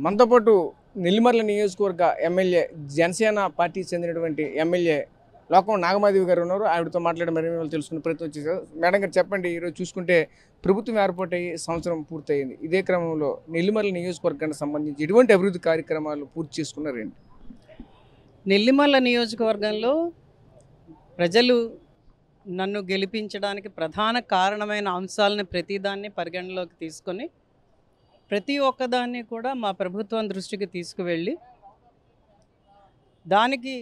మనతో పాటు నెల్లిమర్ల నియోజకవర్గ ఎమ్మెల్యే జనసేన పార్టీకి చెందినటువంటి ఎమ్మెల్యే లోకం నాగమాదేవి గారు ఉన్నారు. ఆవిడతో మాట్లాడే మరిన్ని వాళ్ళు తెలుసుకునే ప్రయత్నం చేశారు. మేడం గారు చెప్పండి, ఈరోజు చూసుకుంటే ప్రభుత్వం ఏర్పాటయ్యి సంవత్సరం పూర్తయింది. ఇదే క్రమంలో నెల్లిమర్ల నియోజకవర్గానికి సంబంధించి ఎటువంటి అభివృద్ధి కార్యక్రమాలు పూర్తి చేసుకున్నారండి? నెల్లిమర్ల నియోజకవర్గంలో ప్రజలు నన్ను గెలిపించడానికి ప్రధాన కారణమైన అంశాలను ప్రతిదాన్ని పరిగణలోకి తీసుకొని ప్రతి ఒక్కదాన్ని కూడా మా ప్రభుత్వం దృష్టికి తీసుకువెళ్ళి దానికి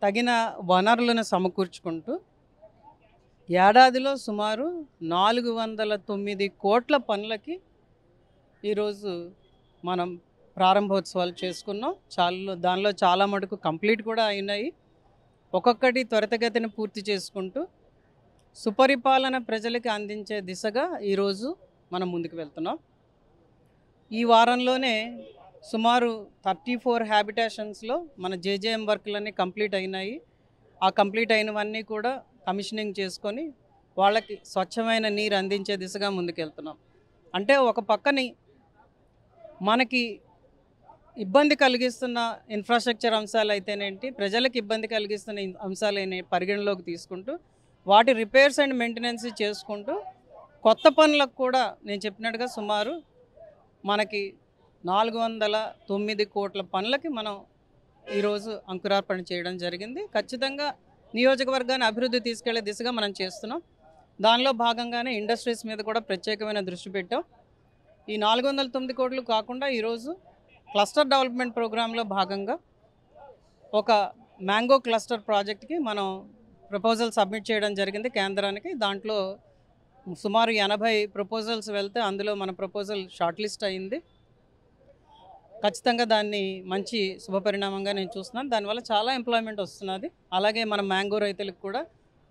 తగిన వనరులను సమకూర్చుకుంటూ ఏడాదిలో సుమారు 409 కోట్ల పనులకి ఈరోజు మనం ప్రారంభోత్సవాలు చేసుకున్నాం. దానిలో చాలా మటుకు కంప్లీట్ కూడా అయినాయి. ఒక్కొక్కటి త్వరితగతిన పూర్తి చేసుకుంటూ సుపరిపాలన ప్రజలకి అందించే దిశగా ఈరోజు మనం ముందుకు వెళ్తున్నాం. ఈ వారంలోనే సుమారు 34 హ్యాబిటేషన్స్లో మన జేజేఎం వర్క్లన్నీ కంప్లీట్ అయినాయి. ఆ కంప్లీట్ అయినవన్నీ కూడా కమిషనింగ్ చేసుకొని వాళ్ళకి స్వచ్ఛమైన నీరు అందించే దిశగా ముందుకెళ్తున్నాం. అంటే ఒక పక్కని మనకి ఇబ్బంది కలిగిస్తున్న ఇన్ఫ్రాస్ట్రక్చర్ అంశాలు అయితేనేంటి, ప్రజలకు ఇబ్బంది కలిగిస్తున్న అంశాలైన పరిగణలోకి తీసుకుంటూ వాటి రిపేర్స్ అండ్ మెయింటెనెన్స్ చేసుకుంటూ కొత్త పనులకు కూడా నేను చెప్పినట్టుగా సుమారు మనకి 409 కోట్ల పనులకి మనం ఈరోజు అంకురార్పణ చేయడం జరిగింది. ఖచ్చితంగా నియోజకవర్గాన్ని అభివృద్ధి తీసుకెళ్లే దిశగా మనం చేస్తున్నాం. దానిలో భాగంగానే ఇండస్ట్రీస్ మీద కూడా ప్రత్యేకమైన దృష్టి పెట్టాం. ఈ 409 కోట్లు కాకుండా ఈరోజు క్లస్టర్ డెవలప్మెంట్ ప్రోగ్రాంలో భాగంగా ఒక మ్యాంగో క్లస్టర్ ప్రాజెక్ట్కి మనం ప్రపోజల్ సబ్మిట్ చేయడం జరిగింది కేంద్రానికి. దాంట్లో సుమారు 80 ప్రపోజల్స్ వెళ్తే అందులో మన ప్రపోజల్ షార్ట్ లిస్ట్ అయింది. ఖచ్చితంగా దాన్ని మంచి శుభపరిణామంగా నేను చూస్తున్నాను. దానివల్ల చాలా ఎంప్లాయ్మెంట్ వస్తున్నది. అలాగే మన మ్యాంగో రైతులకు కూడా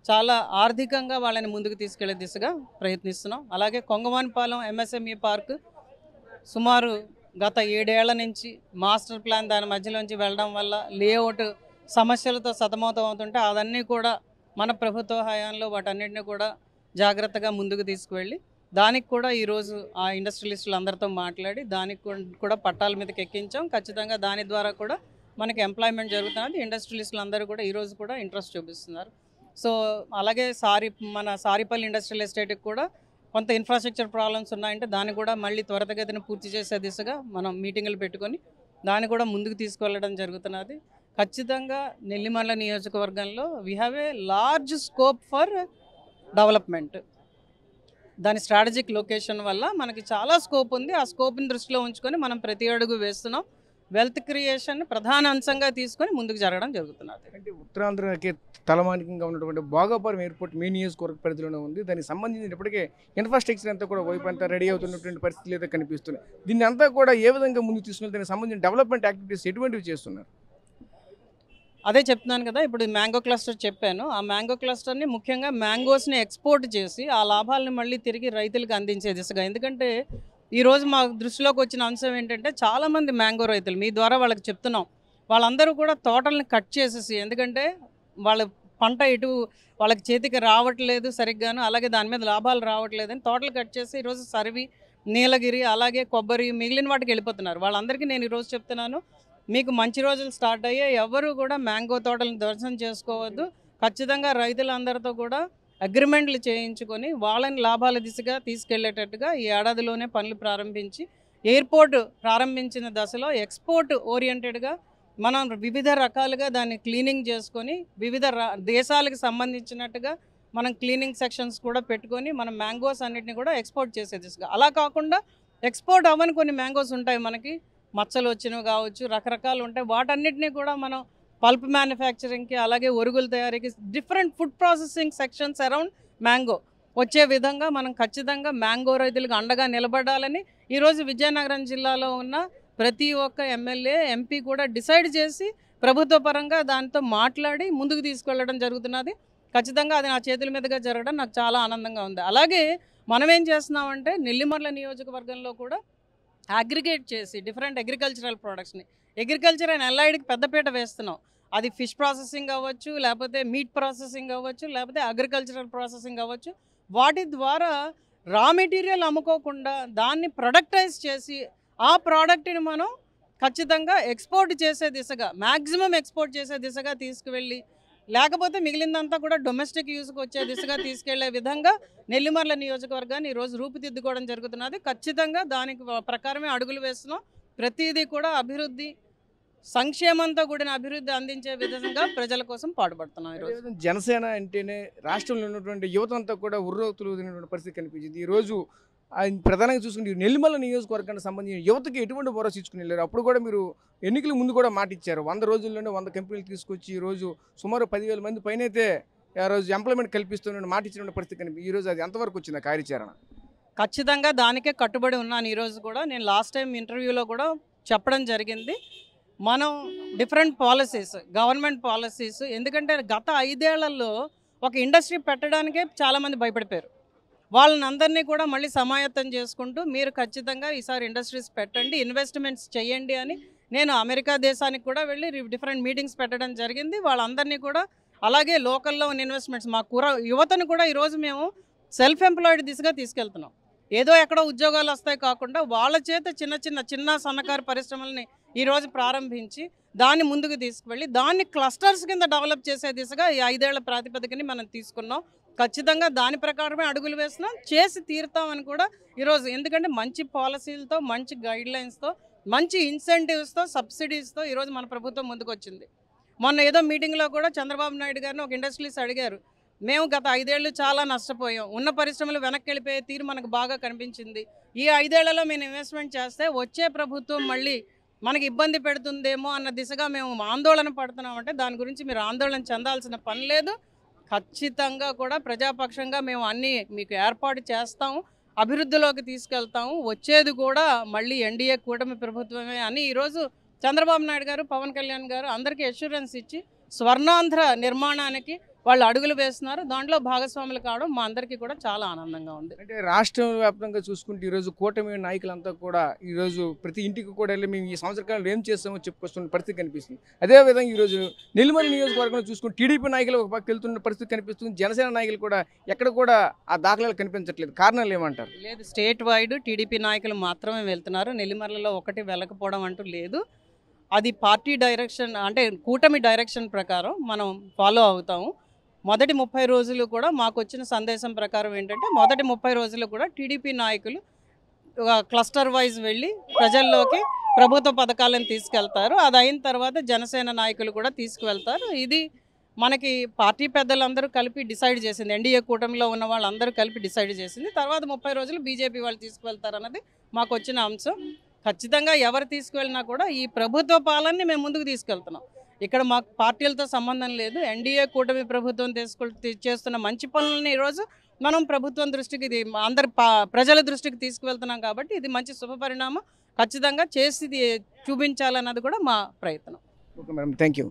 చాలా ఆర్థికంగా వాళ్ళని ముందుకు తీసుకెళ్లే దిశగా ప్రయత్నిస్తున్నాం. అలాగే కొంగవానిపాలెం ఎంఎస్ఎంఈ పార్క్ సుమారు గత 7 ఏళ్ల నుంచి మాస్టర్ ప్లాన్ దాని మధ్యలోంచి వెళ్ళడం వల్ల లేఅవుట్ సమస్యలతో సతమతం అవుతుంటే అదన్నీ కూడా మన ప్రభుత్వ హయాంలో వాటన్నిటిని కూడా జాగ్రత్తగా ముందుకు తీసుకువెళ్ళి దానికి కూడా ఈరోజు ఆ ఇండస్ట్రియలిస్టులు అందరితో మాట్లాడి దానికి కూడా పట్టాల మీదకి ఎక్కించాం. ఖచ్చితంగా దాని ద్వారా కూడా మనకి ఎంప్లాయ్మెంట్ జరుగుతున్నది. ఇండస్ట్రియలిస్టులు అందరూ కూడా ఈరోజు కూడా ఇంట్రెస్ట్ చూపిస్తున్నారు. సో అలాగే మన సారిపల్లి ఇండస్ట్రియల్ ఎస్టేట్కి కూడా కొంత ఇన్ఫ్రాస్ట్రక్చర్ ప్రాబ్లమ్స్ ఉన్నాయంటే దాన్ని కూడా మళ్ళీ త్వరితగతిన పూర్తి చేసే దిశగా మనం మీటింగులు పెట్టుకొని దాన్ని కూడా ముందుకు తీసుకువెళ్ళడం జరుగుతున్నది. ఖచ్చితంగా నెల్లిమర్ల నియోజకవర్గంలో we have a large scope for development. దాని స్ట్రాటజిక్ లొకేషన్ వల్ల మనకి చాలా స్కోప్ ఉంది. ఆ స్కోప్ని దృష్టిలో ఉంచుకొని మనం ప్రతి అడుగు వేస్తున్నాం. వెల్త్ క్రియేషన్ ప్రధాన అంశంగా తీసుకొని ముందుకు జరగడం జరుగుతున్నది. అంటే ఉత్తరాంధ్రకి తలమానికంగా ఉన్నటువంటి భోగాపురం ఎయిర్పోర్ట్ మీ నియోజకవర్గ పరిధిలోనే ఉంది. దానికి సంబంధించి ఇప్పటికే ఇన్ఫ్రాస్ట్రక్చర్ అంతా కూడా వైపు అంతా రెడీ అవుతున్నటువంటి పరిస్థితులు అయితే కనిపిస్తున్నాయి. దీన్ని అంతా కూడా ఏ విధంగా ముందుకు తీసుకుని దానికి సంబంధించిన డెవలప్మెంట్ యాక్టివిటీస్ ఎటువంటివి చేస్తున్నారు? అదే చెప్తున్నాను కదా, ఇప్పుడు మ్యాంగో క్లస్టర్ చెప్పాను. ఆ మ్యాంగో క్లస్టర్ని ముఖ్యంగా మ్యాంగోస్ని ఎక్స్పోర్ట్ చేసి ఆ లాభాలను మళ్ళీ తిరిగి రైతులకు అందించే దిశగా. ఎందుకంటే ఈరోజు మా దృష్టిలోకి వచ్చిన అంశం ఏంటంటే చాలామంది మ్యాంగో రైతులు మీ ద్వారా వాళ్ళకి చెప్తున్నాం, వాళ్ళందరూ కూడా తోటల్ని కట్ చేసేసి, ఎందుకంటే వాళ్ళ పంట ఇటు వాళ్ళకి చేతికి రావట్లేదు సరిగ్గాను, అలాగే దాని మీద లాభాలు రావట్లేదని తోటలు కట్ చేసి ఈరోజు సరివి, నీలగిరి, అలాగే కొబ్బరి మిగిలిన వాటికి వెళ్ళిపోతున్నారు. వాళ్ళందరికీ నేను ఈరోజు చెప్తున్నాను, మీకు మంచి రోజులు స్టార్ట్ అయ్యాయి. ఎవరు కూడా మ్యాంగో తోటలను దర్శనం చేసుకోవద్దు. ఖచ్చితంగా రైతులందరితో కూడా అగ్రిమెంట్లు చేయించుకొని వాళ్ళని లాభాల దిశగా తీసుకెళ్లేటట్టుగా ఈ ఏడాదిలోనే పనులు ప్రారంభించి ఎయిర్పోర్ట్ ప్రారంభించిన దశలో ఎక్స్పోర్ట్ ఓరియంటెడ్గా మనం వివిధ రకాలుగా దాన్ని క్లీనింగ్ చేసుకొని వివిధ దేశాలకు సంబంధించినట్టుగా మనం క్లీనింగ్ సెక్షన్స్ కూడా పెట్టుకొని మనం మ్యాంగోస్ అన్నిటిని కూడా ఎక్స్పోర్ట్ చేసే దిశగా. అలా కాకుండా ఎక్స్పోర్ట్ అవ్వని కొన్ని మ్యాంగోస్ ఉంటాయి, మనకి మచ్చలు వచ్చినవి కావచ్చు, రకరకాలు ఉంటాయి. వాటన్నిటినీ కూడా మనం పల్ప్ మ్యానుఫ్యాక్చరింగ్కి అలాగే ఒరుగుల తయారీకి different food processing sections around mango వచ్చే విధంగా మనం ఖచ్చితంగా మ్యాంగో రైతులకు అండగా నిలబడాలని ఈరోజు విజయనగరం జిల్లాలో ఉన్న ప్రతి ఒక్క ఎమ్మెల్యే ఎంపీ కూడా డిసైడ్ చేసి ప్రభుత్వ పరంగా దాంతో మాట్లాడి ముందుకు తీసుకెళ్లడం జరుగుతున్నది. ఖచ్చితంగా అది నా చేతుల మీదుగా జరగడం నాకు చాలా ఆనందంగా ఉంది. అలాగే మనం ఏం చేస్తున్నామంటే నెల్లిమర్ల నియోజకవర్గంలో కూడా అగ్రిగేట్ చేసి డిఫరెంట్ అగ్రికల్చరల్ ప్రొడక్ట్స్ని అగ్రికల్చర్ అండ్ అలైడ్కి పెద్దపీట వేస్తున్నాం. అది ఫిష్ ప్రాసెసింగ్ అవ్వచ్చు, లేకపోతే మీట్ ప్రాసెసింగ్ అవ్వచ్చు, లేకపోతే అగ్రికల్చరల్ ప్రాసెసింగ్ అవ్వచ్చు. వాటి ద్వారా రా మెటీరియల్ అమ్ముకోకుండా దాన్ని ప్రొడక్టైజ్ చేసి ఆ ప్రోడక్ట్ని మనం ఖచ్చితంగా ఎక్స్పోర్ట్ చేసే దిశగా మ్యాక్సిమం ఎక్స్పోర్ట్ చేసే దిశగా తీసుకువెళ్ళి, లేకపోతే మిగిలిందంతా కూడా డొమెస్టిక్ యూజ్కి వచ్చే దిశగా తీసుకెళ్లే విధంగా నెల్లిమర్ల నియోజకవర్గాన్ని ఈరోజు రూపుదిద్దుకోవడం జరుగుతున్నది. ఖచ్చితంగా దానికి ప్రకారమే అడుగులు వేస్తున్నాం. ప్రతిదీ కూడా అభివృద్ధి, సంక్షేమంతో కూడిన అభివృద్ధి అందించే విధంగా ప్రజల కోసం పాటుపడుతున్నాం. ఈరోజు జనసేన అంటేనే రాష్ట్రంలో ఉన్నటువంటి యువత అంతా కూడా ఉర్రూతులుదినటువంటి పరిస్థితి కనిపించింది. ఈరోజు ప్రధానంగా చూసుకుంటే నిల్మల నియోజకవర్గానికి సంబంధించిన యువతకి ఎటువంటి భరోసా ఇచ్చుకుని వెళ్ళారు. అప్పుడు కూడా మీరు ఎన్నికల ముందు కూడా మాట ఇచ్చారు. 100 రోజుల్లోనే 100 కంపెనీలు తీసుకొచ్చి ఈరోజు సుమారు 10,000 మంది పైన అయితే ఆ రోజు ఎంప్లాయ్మెంట్ కల్పిస్తున్న మాట ఇచ్చిన పరిస్థితి కనిపి ఈరోజు అది ఎంతవరకు వచ్చింది కార్యాచరణ? ఖచ్చితంగా దానికే కట్టుబడి ఉన్నాను. ఈరోజు కూడా నేను లాస్ట్ టైం ఇంటర్వ్యూలో కూడా చెప్పడం జరిగింది. మనం డిఫరెంట్ పాలసీస్, గవర్నమెంట్ పాలసీస్, ఎందుకంటే గత 5 ఏళ్లలో ఒక ఇండస్ట్రీ పెట్టడానికే చాలామంది భయపడిపోయారు. వాళ్ళని అందరినీ కూడా మళ్ళీ సమాయత్తం చేసుకుంటూ మీరు ఖచ్చితంగా ఈసారి ఇండస్ట్రీస్ పెట్టండి, ఇన్వెస్ట్మెంట్స్ చేయండి అని నేను అమెరికా దేశానికి కూడా వెళ్ళి డిఫరెంట్ మీటింగ్స్ పెట్టడం జరిగింది. వాళ్ళందరినీ కూడా అలాగే లోకల్లో ఉన్న ఇన్వెస్ట్మెంట్స్ మా యువతను కూడా ఈరోజు మేము సెల్ఫ్ ఎంప్లాయిడ్ దిశగా తీసుకెళ్తున్నాం. ఏదో ఎక్కడో ఉద్యోగాలు వస్తాయి కాకుండా వాళ్ళ చేత చిన్న సన్నకారు పరిశ్రమల్ని ఈరోజు ప్రారంభించి దాన్ని ముందుకు తీసుకువెళ్ళి దాన్ని క్లస్టర్స్ కింద డెవలప్ చేసే దిశగా ఈ 5 ఏళ్ల ప్రాతిపదికని మనం తీసుకున్నాం. ఖచ్చితంగా దాని ప్రకారమే అడుగులు వేస్తున్నాం, చేసి తీరుతామని కూడా ఈరోజు. ఎందుకంటే మంచి పాలసీలతో, మంచి గైడ్లైన్స్తో, మంచి ఇన్సెంటివ్స్తో, సబ్సిడీస్తో ఈరోజు మన ప్రభుత్వం ముందుకు వచ్చింది. మొన్న ఏదో మీటింగ్లో కూడా చంద్రబాబు నాయుడు గారిని ఒక ఇండస్ట్రీస్ అడిగారు, మేము గత 5 ఏళ్ళు చాలా నష్టపోయాం, ఉన్న పరిశ్రమలు వెనక్కి వెళ్ళిపోయే తీరు మనకు బాగా కనిపించింది, ఈ 5 ఏళ్లలో మేము ఇన్వెస్ట్మెంట్ చేస్తే వచ్చే ప్రభుత్వం మళ్ళీ మనకి ఇబ్బంది పెడుతుందేమో అన్న దిశగా మేము ఆందోళన పడుతున్నామంటే దాని గురించి మీరు ఆందోళన చెందాల్సిన పని లేదు. ఖచ్చితంగా కూడా ప్రజాపక్షంగా మేము అన్నీ మీకు ఏర్పాటు చేస్తాము, అభివృద్ధిలోకి తీసుకెళ్తాము. వచ్చేది కూడా మళ్ళీ ఎన్డీఏ కూటమి ప్రభుత్వమే అని ఈరోజు చంద్రబాబు నాయుడు గారు, పవన్ కళ్యాణ్ గారు అందరికీ అష్యూరెన్స్ ఇచ్చి స్వర్ణాంధ్ర నిర్మాణానికి వాళ్ళు అడుగులు వేస్తున్నారు. దాంట్లో భాగస్వాములు కావడం మా అందరికీ కూడా చాలా ఆనందంగా ఉంది. అంటే రాష్ట్ర వ్యాప్తంగా చూసుకుంటే ఈరోజు కూటమి నాయకులంతా కూడా ఈరోజు ప్రతి ఇంటికి కూడా వెళ్ళి మేము ఈ సంవత్సర కాలంలో ఏం చేస్తామో చెప్పుకొస్తున్న పరిస్థితి కనిపిస్తుంది. అదేవిధంగా ఈరోజు నెల్లిమల నియోజకవర్గంలో చూసుకుంటే టీడీపీ నాయకులు ఒక పక్క వెళ్తున్న పరిస్థితి కనిపిస్తుంది. జనసేన నాయకులు కూడా ఎక్కడ కూడా ఆ దాఖలాలు కనిపించట్లేదు. కారణాలు ఏమంటారు? లేదు, స్టేట్ వైడ్ టీడీపీ నాయకులు మాత్రమే వెళ్తున్నారు. నెల్లిమర్లలో ఒకటి వెళ్ళకపోవడం అంటూ లేదు. అది పార్టీ డైరెక్షన్, అంటే కూటమి డైరెక్షన్ ప్రకారం మనం ఫాలో అవుతాము. మొదటి 30 రోజులు కూడా మాకు వచ్చిన సందేశం ప్రకారం ఏంటంటే మొదటి 30 రోజులు కూడా టీడీపీ నాయకులు క్లస్టర్ వైజ్ వెళ్ళి ప్రజల్లోకి ప్రభుత్వ పథకాలను తీసుకెళ్తారు. అది అయిన తర్వాత జనసేన నాయకులు కూడా తీసుకువెళ్తారు. ఇది మనకి పార్టీ పెద్దలందరూ కలిపి డిసైడ్ చేసింది, ఎన్డీఏ కూటమిలో ఉన్న వాళ్ళందరూ కలిపి డిసైడ్ చేసింది. తర్వాత 30 రోజులు బీజేపీ వాళ్ళు తీసుకువెళ్తారు అన్నది మాకు వచ్చిన అంశం. ఖచ్చితంగా ఎవరు తీసుకువెళ్ళినా కూడా ఈ ప్రభుత్వ పాలనని మేము ముందుకు తీసుకెళ్తున్నాం. ఇక్కడ మాకు పార్టీలతో సంబంధం లేదు. ఎన్డీఏ కూటమి ప్రభుత్వం చేస్తున్న మంచి పనులని ఈరోజు మనం ప్రభుత్వం దృష్టికి, అందరి ప్రజల దృష్టికి తీసుకువెళ్తున్నాం. కాబట్టి ఇది మంచి శుభపరిణామం. ఖచ్చితంగా చేసి చూపించాలన్నది కూడా మా ప్రయత్నం. Okay madam, thank you.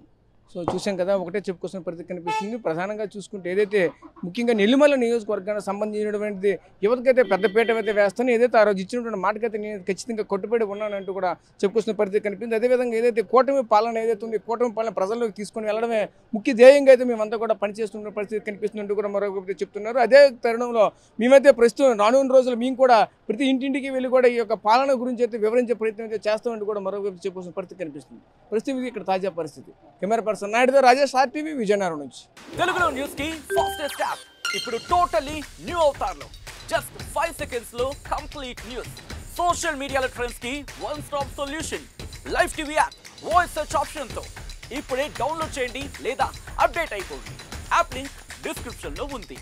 So చూసాం కదా, ఒకటే చెప్పుకోవాల్సిన పరిస్థితి కనిపిస్తుంది. ప్రధానంగా చూసుకుంటే ఏదైతే ముఖ్యంగా నెల్లిమల నియోజకవర్గానికి సంబంధించినటువంటి యువతకైతే పెద్దపీట అయితే వేస్తాను, ఏదైతే ఆ రోజు ఇచ్చినటువంటి మాటకైతే నేను ఖచ్చితంగా కట్టుబడి ఉన్నానంటూ కూడా చెప్పుకొస్తున్న పరిస్థితి కనిపిస్తుంది. అదేవిధంగా ఏదైతే కూటమి పాలన ఏదైతే ఉంది, కూటమి పాలన ప్రజల్లోకి తీసుకొని వెళ్ళడమే ముఖ్య ధ్యేయంగా అయితే మేమంతా కూడా పనిచేస్తున్న పరిస్థితి కనిపిస్తుందంటూ కూడా మరొకటి చెప్తున్నారు. అదే తరుణంలో మేమైతే ప్రస్తుతం రానున్న రోజులు మేము కూడా ప్రతి ఇంటింటికి వెళ్ళి కూడా ఈ యొక్క పాలన గురించి అయితే వివరించే ప్రయత్నం అయితే చేస్తామంటూ కూడా మరొకటి చెప్పుకోవాల్సిన పరిస్థితి కనిపిస్తుంది. ప్రస్తుతం ఇక్కడ తాజా పరిస్థితి. కెమెరా పర్సన్ నాయుడుతో రాజేష్, RTV, విజయనగరం నుంచి. తెలుగులో న్యూస్ కి ఫాస్టెస్ట్ యాప్ ఇప్పుడు టోటలీ న్యూ అవతార్లో జస్ట్ 5 seconds లో కంప్లీట్ న్యూస్. సోషల్ మీడియాలో ట్రెండ్స్ కి one stop solution. Live TV app voice search option తో ఇప్పుడే డౌన్లోడ్ చేయండి లేదా అప్డేట్ అయిపోండి. యాప్ లింక్ డిస్క్రిప్షన్ లో ఉంది.